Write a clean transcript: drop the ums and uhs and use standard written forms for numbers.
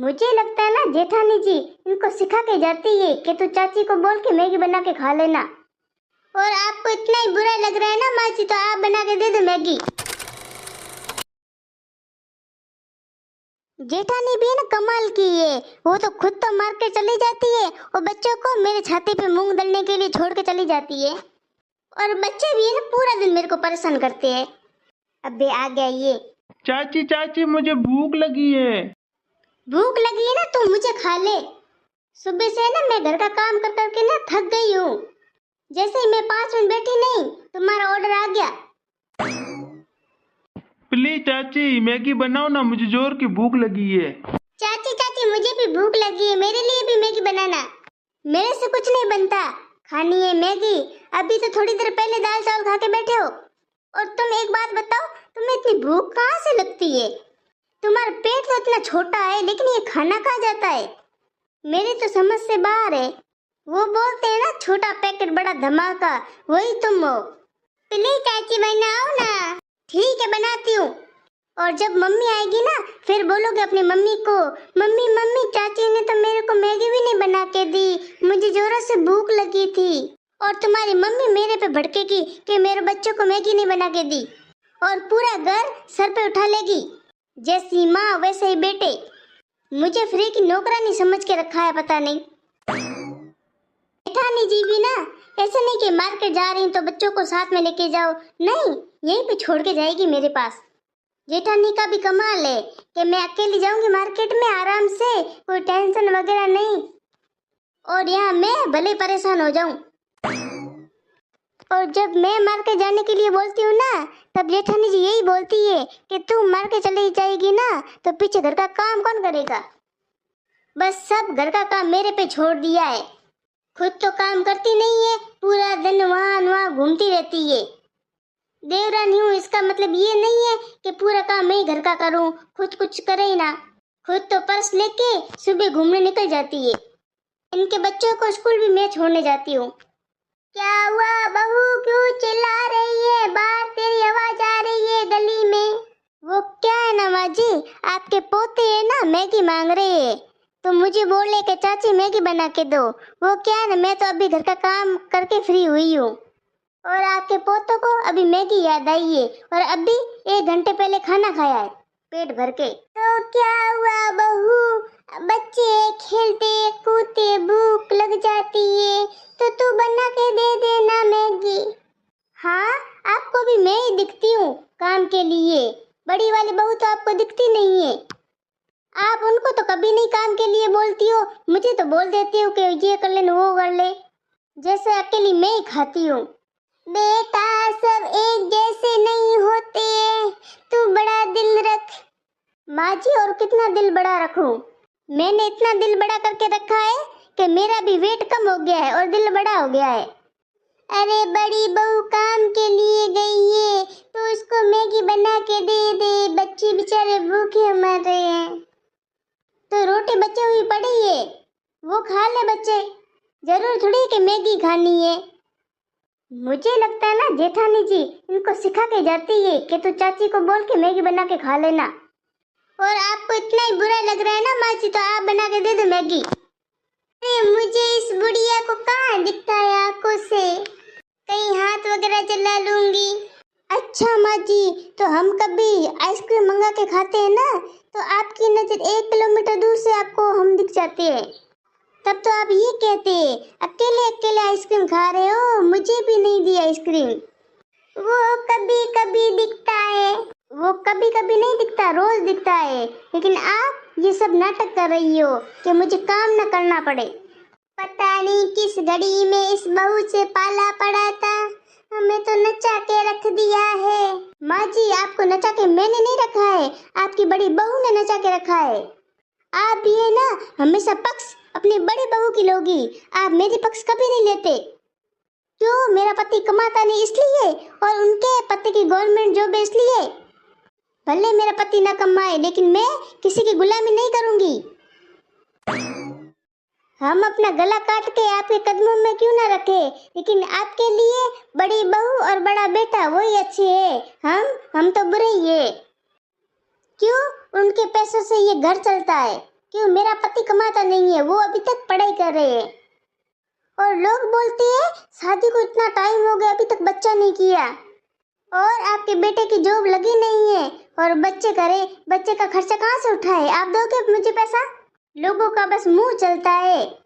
मुझे लगता है ना जेठानी जी इनको सिखा के जाती है कि तू चाची को बोल के मैगी बना के खा लेना। और आपको इतना ही बुरा लग रहा है ना माँ जी, तो आप बना के दे दो मैगी। जेठानी भी है ना कमाल की है, वो तो खुद तो मार्केट चली जाती है और बच्चों को मेरे छाती पे मूंग दलने के लिए छोड़ के चली जाती है। और बच्चे भी है ना पूरा दिन मेरे को परेशान करते हैं। अबे आ गया ये। चाची चाची मुझे भूख लगी है। भूख लगी है ना तो मुझे खा ले। सुबह से ना मैं घर का काम कर करके ना थक गई हूँ। जैसे ही मैं 5 मिनट बैठी नहीं तुम्हारा ऑर्डर आ गया। प्लीज चाची मैगी बनाओ ना, मुझे जोर की भूख लगी है। चाची चाची मुझे भी भूख लगी है, मेरे लिए भी मैगी बनाना। मेरे से कुछ नहीं बनता, खानी है मैगी। अभी तो थोड़ी देर पहले दाल चावल खा के बैठे हो। और तुम एक बात बताओ, तुम्हें इतनी भूख कहाँ से लगती है? तुम्हारा पेट तो इतना छोटा है लेकिन ये खाना कहाँ जाता है? मेरी तो समझ से बाहर है। वो बोलते हैं ना छोटा पैकेट बड़ा धमाका, वही तुम हो। प्लीज चाची बनाओ ना। ठीक है बनाती हूँ। और जब मम्मी आएगी ना फिर बोलोगे अपनी मम्मी को, मम्मी मम्मी चाची ने तो मेरे को मैगी भी नहीं बना के दी, मुझे जोरों से भूख लगी थी। और तुम्हारी मम्मी मेरे पे भड़केगी कि मेरे बच्चों को मैगी नहीं बना के दी। और पूरा घर सर पे उठा लेगी। जैसी माँ वैसे ही बेटे। मुझे फ्री की नौकरानी समझ के रखा है पता नहीं। जेठानी जी भी ना ऐसे नहीं कि मार्केट जा रही तो बच्चों को साथ में लेके जाओ, नहीं यहीं पे छोड़ के जाएगी मेरे पास। जेठानी का भी कमाल है कि मैं अकेली जाऊंगी मार्केट में आराम से, कोई टेंशन वगैरह नहीं। और यहाँ मैं भले परेशान हो जाऊं। और जब मैं मार्केट जाने के लिए बोलती हूँ ना तब जेठानी जी यही बोलती है कि तू मार्केट चली जाएगी ना तो पीछे घर का काम कौन करेगा? बस सब घर का काम मेरे पे छोड़ दिया है। खुद तो काम करती नहीं है, पूरा दिन वहाँ घूमती रहती है। देवरानी हूँ इसका मतलब ये नहीं है कि पूरा काम मैं ही घर का करूँ, खुद कुछ करे ही ना। खुद तो पर्स लेके सुबह घूमने निकल जाती है। इनके बच्चों को स्कूल भी मैं छोड़ने जाती हूँ। क्या हुआ बहू, क्यों चिल्ला रही है? बाहर तेरी आवाज आ रही है गली में। वो क्या है ना माँ जी, आपके पोते है ना मैगी मांग रहे हैं तो मुझे बोले कि चाची मैगी बना के दो। वो क्या है ना, मैं तो अभी घर का काम करके फ्री हुई हूँ और आपके पोतों को अभी मैगी याद आई है और अभी 1 घंटे पहले खाना खाया है पेट भर के। तो क्या हुआ बहू, बच्चे खेलते कूदते भूख लग जाती है तो तू बना के दे देना मैगी। हाँ आपको भी मैं ही दिखती हूँ काम के लिए, बड़ी वाली बहू तो आपको दिखती नहीं है। आप उनको तो कभी नहीं काम के लिए बोलती हो, मुझे तो बोल देती हो कि ये कर ले वो कर ले, जैसे अकेली मैं ही खाती हूँ। बेटा सब एक जैसे नहीं होते, तू बड़ा दिल रख। माँ जी और कितना दिल बड़ा रखूं? मैंने इतना दिल बड़ा करके रखा है कि मेरा भी वेट कम हो गया है और दिल बड़ा हो गया है। अरे बड़ी बहू काम के लिए गई है तो उसको मैगी बना के दे दे, बच्चे बेचारे भूखे मर रहे हैं। तो रोटी बची हुई पड़ी है वो खा ले बच्चे, जरूर थोड़ी कि मैगी खानी है। मुझे लगता है ना जेठानी जी इनको सिखा के जाती है कि तू चाची को बोल के मैगी बना के खा लेना। और आपको इतना ही बुरा लग रहा है ना माँ जी, तो आप बना के दे दो मैगी। अरे मुझे इस बुढ़िया को कहाँ दिखता है आंखों से, कहीं हाथ वगैरह चला लूंगी। अच्छा माँ जी, तो हम कभी आइसक्रीम मंगा के खाते हैं ना तो आपकी नजर 1 किलोमीटर दूर से आपको हम दिख जाते हैं। तब तो आप ये कहते हैं अकेले अकेले आइसक्रीम खा रहे हो, मुझे भी नहीं दी आइसक्रीम। वो कभी कभी दिखता है, वो कभी कभी नहीं दिखता, रोज दिखता है। लेकिन आप ये सब नाटक कर रही हो कि मुझे काम न करना पड़े। पता नहीं किस घड़ी में इस बहू से पाला पड़ा था, हमें तो नचा के रख दिया है। माँ जी आपको नचा के मैंने नहीं रखा है, आपकी बड़ी बहू ने नचा के रखा है। आप ये ना हमेशा पक्ष अपनी बड़ी बहू की लोगी, आप मेरी पक्ष कभी नहीं लेते। क्यों? मेरा पति कमाता नहीं इसलिए और उनके पति की गवर्नमेंट जॉब है इसलिए। भले मेरा पति ना कमाए लेकिन मैं किसी की गुलामी नहीं करूंगी। हम अपना गला काट के आपके कदमों में क्यों ना रखे, लेकिन आपके लिए बड़ी बहू और बड़ा बेटा वही अच्छे हैं, हम तो बुरे ही है। क्यों? उनके पैसों से ये घर चलता है, क्यों मेरा पति कमाता नहीं है, वो अभी तक पढ़ाई कर रहे हैं। और लोग बोलते हैं शादी को इतना टाइम हो गया अभी तक बच्चा नहीं किया, और आपके बेटे की जॉब लगी नहीं है, और बच्चे करे, बच्चे का खर्चा कहाँ से उठाए? आप दोगे मुझे पैसा? लोगों का बस मुंह चलता है।